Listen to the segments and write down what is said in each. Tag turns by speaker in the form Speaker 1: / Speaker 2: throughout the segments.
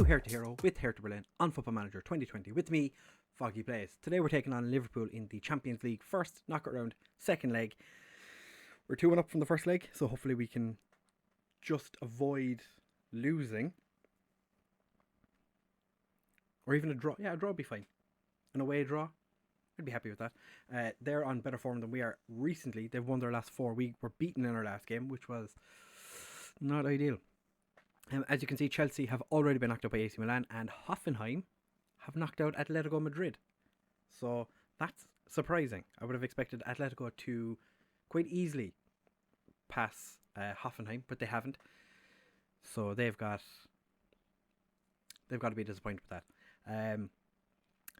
Speaker 1: to Hertha Hero with Hertha Berlin on Football Manager 2020 with me, Foggy Plays. Today we're taking on Liverpool in the Champions League first knockout round, second leg. We're 2-1 up from the first leg, so hopefully we can just avoid losing. Or even a draw. Yeah, a draw would be fine. An away draw, I'd be happy with that. They're on better form than we are recently. They've won their last 4. We were beaten in our last game, which was not ideal. As you can see, Chelsea have already been knocked out by AC Milan, and Hoffenheim have knocked out Atletico Madrid. So that's surprising. I would have expected Atletico to quite easily pass Hoffenheim, but they haven't. So they've got to be disappointed with that.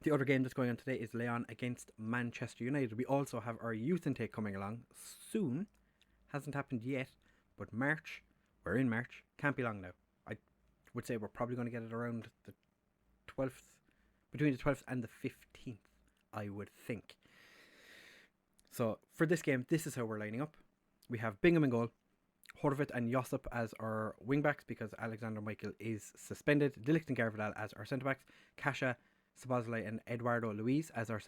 Speaker 1: The other game that's going on today is Lyon against Manchester United. We also have our youth intake coming along soon. Hasn't happened yet, but March. We're in March. Can't be long now. I would say we're probably going to get it around the 12th, between the 12th and the 15th, I would think. So for this game, this is how we're lining up. We have Bingham in goal, Horvat and Josip as our wing-backs because Alexander Michael is suspended, De Ligt and Garvidal as our centre-backs, Kasha, Szoboszlai and Eduardo Luiz as our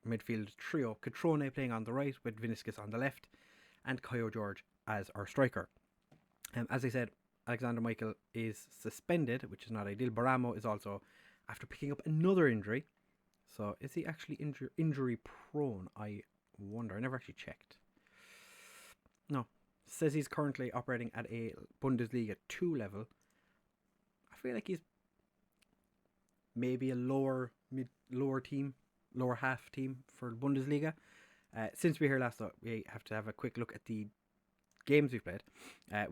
Speaker 1: midfield trio, Catrone playing on the right with Vinicius on the left, and Kayo George as our striker. As I said, Alexander Michael is suspended, which is not ideal. Baramo is also after picking up another injury. So is he actually injury prone? I wonder. I never actually checked. No. Says he's currently operating at a Bundesliga 2 level. I feel like he's maybe a lower half team for Bundesliga. Since we were here last, though, we have to have a quick look at the games we've played.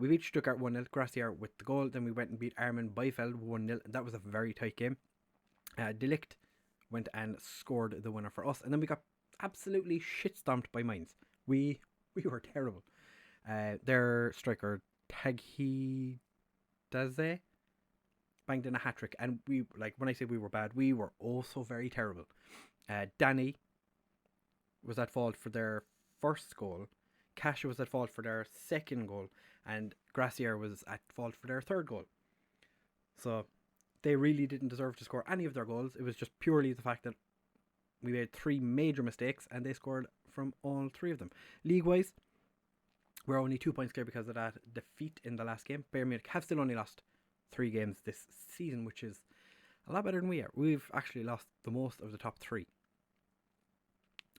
Speaker 1: We beat Stuttgart 1-0, Gracier with the goal. Then we went and beat Armin Biefeld 1-0. That was a very tight game. De Ligt went and scored the winner for us. And then we got absolutely shit-stomped by Mainz. We were terrible. Their striker, Taghi Daze, banged in a hat-trick. And when I say we were bad, we were also very terrible. Danny was at fault for their first goal. Kasha was at fault for their second goal, and Gracier was at fault for their third goal. So they really didn't deserve to score any of their goals. It was just purely the fact that we made 3 major mistakes and they scored from all 3 of them. League-wise, we're only 2 points clear because of that defeat in the last game. Bayern Munich have still only lost 3 games this season, which is a lot better than we are. We've actually lost the most of the top 3.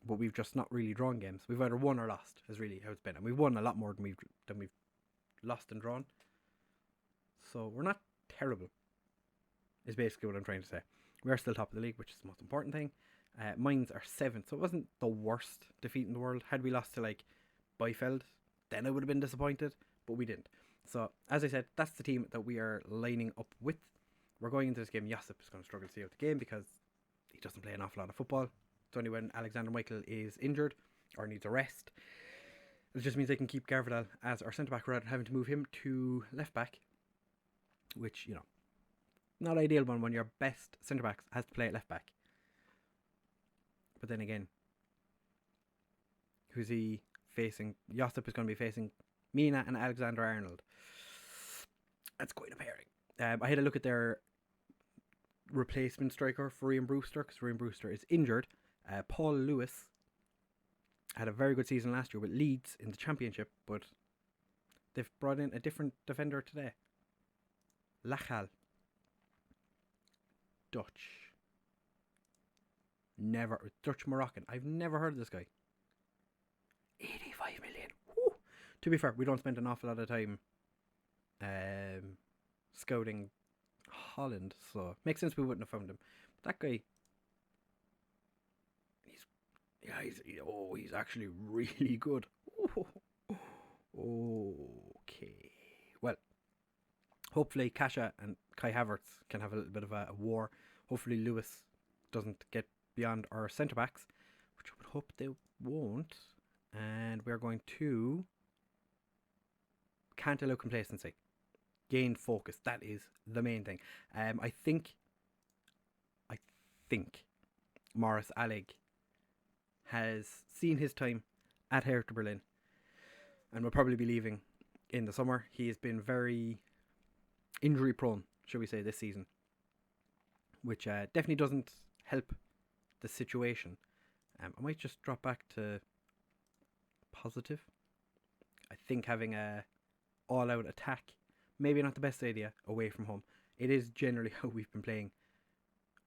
Speaker 1: But we've just not really drawn games. We've either won or lost, is really how it's been. And we've won a lot more than we've lost and drawn. So we're not terrible, is basically what I'm trying to say. We are still top of the league, which is the most important thing. Mines are 7th, so it wasn't the worst defeat in the world. Had we lost to Biefeld, then I would have been disappointed, but we didn't. So, as I said, that's the team that we are lining up with. We're going into this game. Josip is going to struggle to see out the game because he doesn't play an awful lot of football. It's only when Alexander Michael is injured or needs a rest. It just means they can keep Garvidal as our centre-back rather than having to move him to left-back. Which, not ideal when your best centre-back has to play at left-back. But then again, who's he facing? Josip is going to be facing Mina and Alexander Arnold. That's quite a pairing. I had a look at their replacement striker for Ryan Brewster because Ryan Brewster is injured. Paul Lewis had a very good season last year with Leeds in the Championship, but they've brought in a different defender today. Lachal. Dutch Moroccan. I've never heard of this guy. 85 million. Woo. To be fair, we don't spend an awful lot of time scouting Holland, so it makes sense we wouldn't have found him. But that guy, he's actually really good. Okay. Well, hopefully Kasha and Kai Havertz can have a little bit of a war. Hopefully Lewis doesn't get beyond our centre-backs, which I would hope they won't. And we're going to... Can't allow complacency. Gain focus. That is the main thing. I think Morris Allig has seen his time at Hertha Berlin and will probably be leaving in the summer. He has been very injury prone, shall we say, this season. which definitely doesn't help the situation. I might just drop back to positive. I think having a all-out attack, maybe not the best idea away from home. It is generally how we've been playing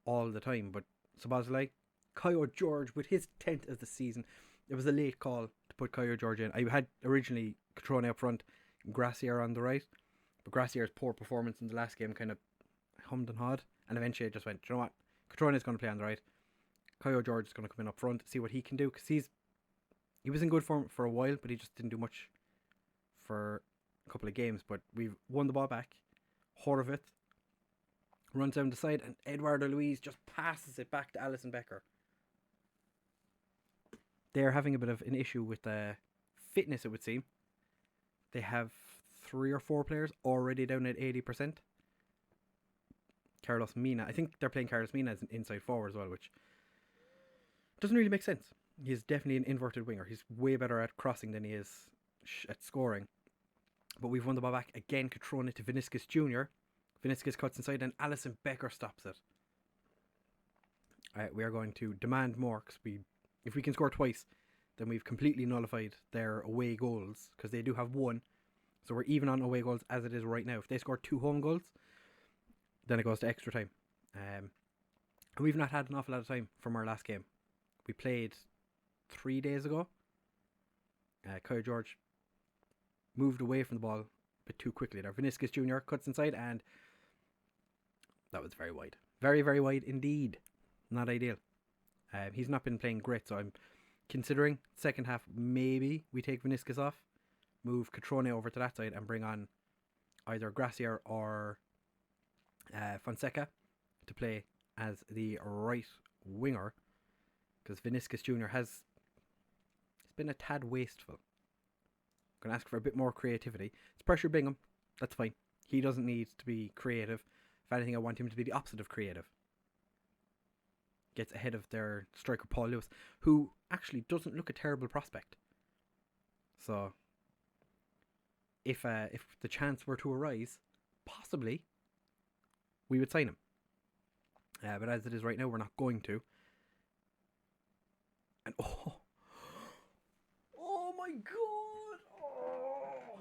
Speaker 1: all the time, but Szoboszlai, Kayo George with his 10th of the season. It was a late call to put Kayo George in. I had originally Catrone up front, Gracier on the right, but Gracier's poor performance in the last game kind of hummed and hawed, and eventually I just went, you know what, Catrone is going to play on the right. Kayo George is going to come in up front, see what he can do, because he was in good form for a while, but he just didn't do much for a couple of games. But we've won the ball back. Horvath runs down the side, and Eduardo Luiz just passes it back to Alisson Becker. They're having a bit of an issue with fitness, it would seem. They have 3 or 4 players already down at 80%. Carlos Mina, I think they're playing Carlos Mina as an inside forward as well, which doesn't really make sense. He's definitely an inverted winger. He's way better at crossing than he is at scoring. But we've won the ball back again. Catrone to Vinicius Jr. Vinicius cuts inside and Alisson Becker stops it. We are going to demand more, because if we can score twice, then we've completely nullified their away goals, because they do have 1. So we're even on away goals as it is right now. If they score 2 home goals, then it goes to extra time. And we've not had an awful lot of time from our last game. We played 3 days ago. Kayo George moved away from the ball a bit too quickly there. Vinicius Jr. cuts inside, and that was very wide. Very, very wide indeed. Not ideal. He's not been playing great, so I'm considering second half maybe we take Vinicius off, move Catrone over to that side, and bring on either Gracier or Fonseca to play as the right winger, because Vinicius Jr. has been a tad wasteful. I'm going to ask for a bit more creativity. It's pressure Bingham. That's fine. He doesn't need to be creative. If anything, I want him to be the opposite of creative. Gets ahead of their striker Paul Lewis, who actually doesn't look a terrible prospect. So, if the chance were to arise, possibly we would sign him. But as it is right now, we're not going to. And oh my god! Oh.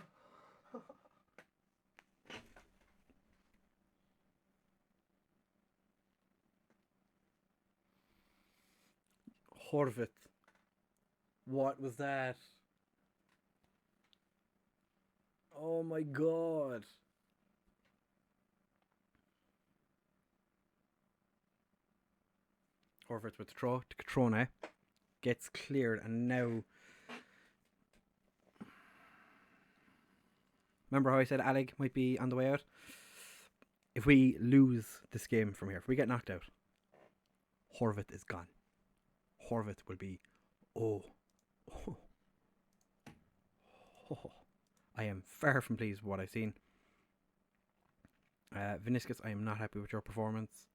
Speaker 1: Horvath. What was that? Oh my god. Horvath with the throw to Catrone. Gets cleared, and now... Remember how I said Alec might be on the way out? If we lose this game from here, if we get knocked out, Horvath is gone. Horvath will be... Oh. I am far from pleased with what I've seen. Vinicius, I am not happy with your performance.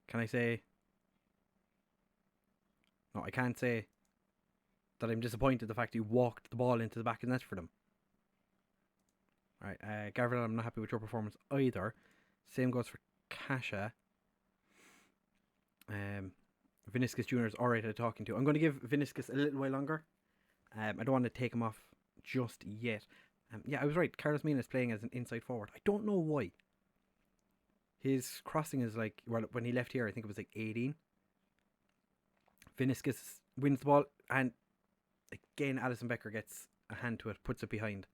Speaker 1: Can I say... No, I can't say that I'm disappointed the fact you walked the ball into the back of the net for them. Alright, Gabriel, I'm not happy with your performance either. Same goes for Kasha. Vinicius Jr. is alright at talking to. I'm going to give Vinicius a little while longer. I don't want to take him off just yet. Yeah, I was right. Carlos Mina is playing as an inside forward. I don't know why. His crossing is like, well, when he left here, I think it was like 18. Vinicius wins the ball, and again, Alisson Becker gets a hand to it, puts it behind.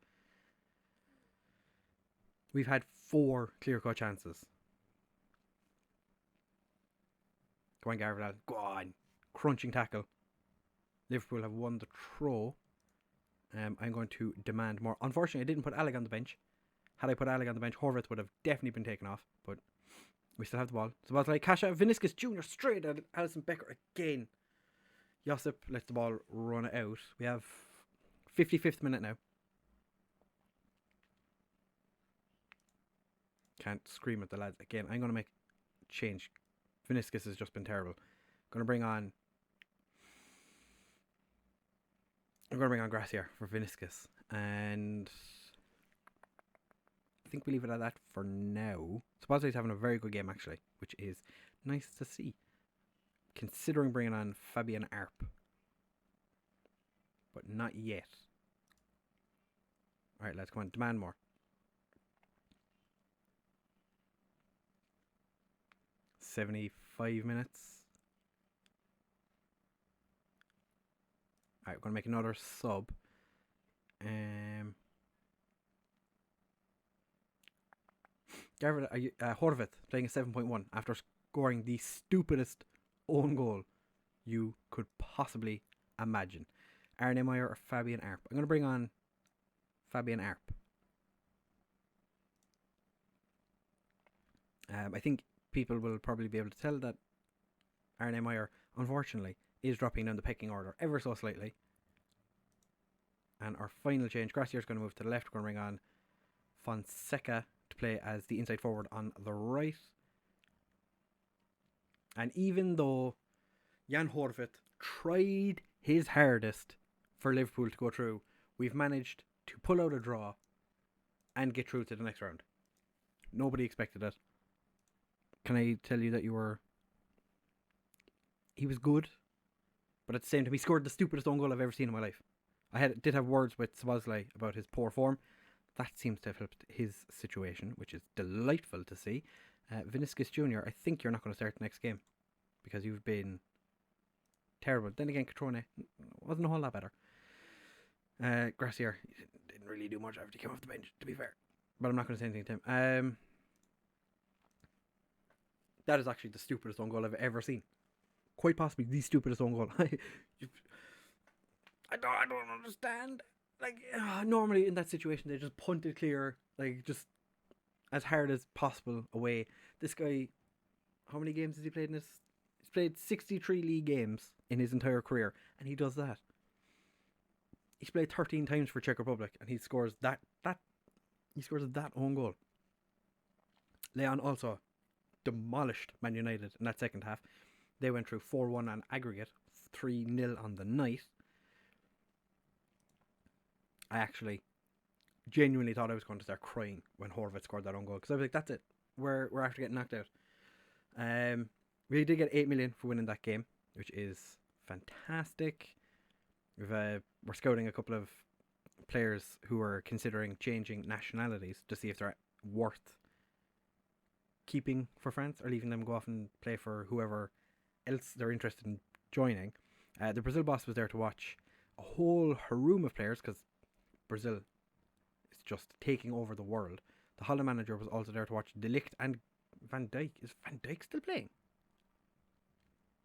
Speaker 1: We've had 4 clear-cut chances. Go on, Gabriel. Go on. Crunching tackle. Liverpool have won the throw. I'm going to demand more. Unfortunately, I didn't put Alec on the bench. Had I put Alec on the bench, Horvath would have definitely been taken off. But we still have the ball. It's about like Kasha Vinicius Jr. straight at Alisson Becker again. Josip lets the ball run out. We have 55th minute now. Can't scream at the lads again. I'm going to make a change. Vinicius has just been terrible. I'm going to bring on Gracier for Vinicius. And think we leave it at that for now. Supposedly he's having a very good game, actually, which is nice to see. Considering bringing on Fabian Arp. But not yet. Alright, let's come on. Demand more. 75 minutes. Alright, we're going to make another sub. Horvath playing a 7.1 after scoring the stupidest own goal you could possibly imagine. Arne Meyer or Fabian Arp? I'm going to bring on Fabian Arp. I think people will probably be able to tell that Arne Meyer, unfortunately, is dropping down the pecking order ever so slightly. And our final change, Gracier is going to move to the left. We're going to bring on Fonseca to play as the inside forward on the right. And even though Jan Horvath tried his hardest for Liverpool to go through, we've managed to pull out a draw and get through to the next round. Nobody expected it. Can I tell you that he was good, but at the same time he scored the stupidest own goal I've ever seen in my life. I did have words with Lvly about his poor form. That seems to have helped his situation, which is delightful to see. Vinicius Jr., I think you're not going to start the next game because you've been terrible. Then again, Catrone wasn't a whole lot better. Gracier didn't really do much after he came off the bench, to be fair. But I'm not going to say anything to him. That is actually the stupidest own goal I've ever seen. Quite possibly the stupidest own goal. I don't understand. Like, normally in that situation, they just punt it clear, like, just as hard as possible away. This guy, how many games has he played in this? He's played 63 league games in his entire career, and he does that. He's played 13 times for Czech Republic, and he scores that own goal. Leon also demolished Man United in that second half. They went through 4-1 on aggregate, 3-0 on the night. I actually genuinely thought I was going to start crying when Horvath scored that own goal, because I was like, that's it. We're after getting knocked out. We did get 8 million for winning that game, which is fantastic. We're scouting a couple of players who are considering changing nationalities to see if they're worth keeping for France or leaving them go off and play for whoever else they're interested in joining. The Brazil boss was there to watch a whole room of players because Brazil is just taking over the world. The Holland manager was also there to watch De Ligt and Van Dijk. Is Van Dijk still playing?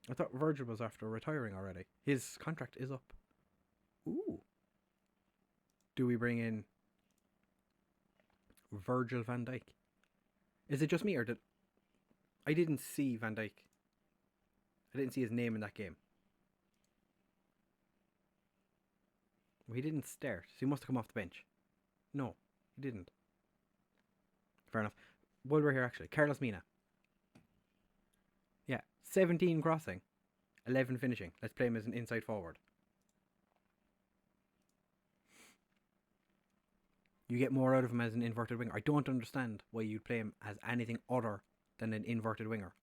Speaker 1: I thought Virgil was after retiring already. His contract is up. Ooh. Do we bring in Virgil van Dijk? Is it just me, or I didn't see Van Dijk. I didn't see his name in that game. Well, he didn't start, so he must have come off the bench. No, he didn't. Fair enough. While we're here, actually, Carlos Mina. Yeah, 17 crossing, 11 finishing. Let's play him as an inside forward. You get more out of him as an inverted winger. I don't understand why you'd play him as anything other than an inverted winger.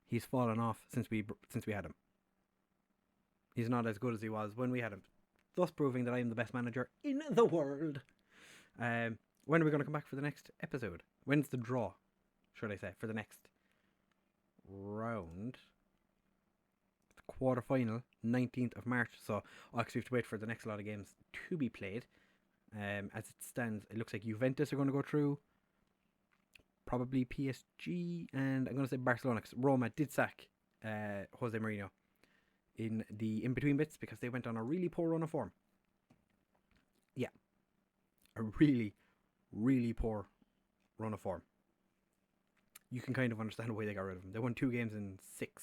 Speaker 1: He's fallen off since we had him. He's not as good as he was when we had him, thus proving that I am the best manager in the world. When are we going to come back for the next episode? When's the draw, should I say, for the next round? The quarter-final, 19th of March. So I'll actually have to wait for the next lot of games to be played. As it stands, it looks like Juventus are going to go through. Probably PSG, and I'm going to say Barcelona, because Roma did sack Jose Mourinho in the in-between bits because they went on a really poor run of form. Yeah. A really, really poor run of form. You can kind of understand why they got rid of him. They won 2 games in 6.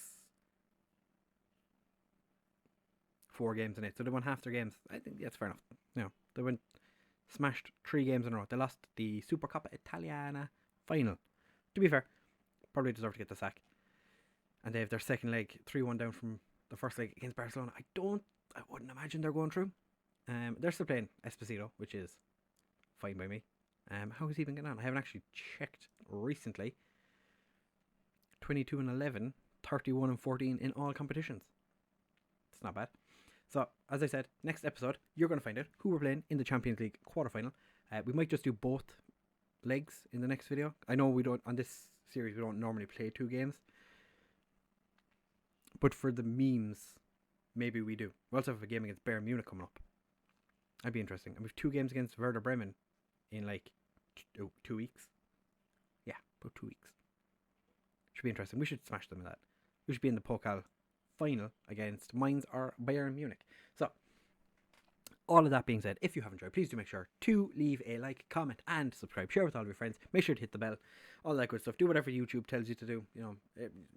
Speaker 1: 4 games in 8. So they won half their games. I think that's fair enough. You know, they went smashed 3 games in a row. They lost the Supercoppa Italiana final. To be fair, probably deserve to get the sack. And they have their second leg 3-1 down from the first leg against Barcelona. I wouldn't imagine they're going through. They're still playing Esposito, which is fine by me. How is he even getting on? I haven't actually checked recently. 22-11, 31-14 in all competitions. It's not bad. So, as I said, next episode, you're going to find out who we're playing in the Champions League quarterfinal. We might just do both legs in the next video. I know we don't, on this series, we don't normally play 2 games. But for the memes, maybe we do. We also have a game against Bayern Munich coming up. That'd be interesting. And we have 2 games against Werder Bremen in like 2 weeks. Yeah, about 2 weeks. Should be interesting. We should smash them in that. We should be in the Pokal final against Mainz or Bayern Munich. So, all of that being said, if you have enjoyed, please do make sure to leave a like, comment, and subscribe. Share with all of your friends. Make sure to hit the bell. All that good stuff. Do whatever YouTube tells you to do. You know,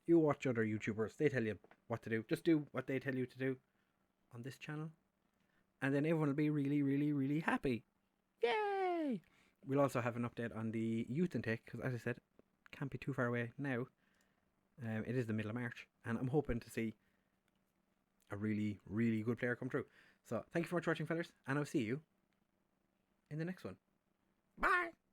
Speaker 1: you watch other YouTubers. They tell you what to do. Just do what they tell you to do on this channel. And then everyone will be really, really, really happy. Yay! We'll also have an update on the youth intake. Because as I said, can't be too far away now. It is the middle of March. And I'm hoping to see a really, really good player come through. So, thank you for much for watching, fellas, and I'll see you in the next one. Bye!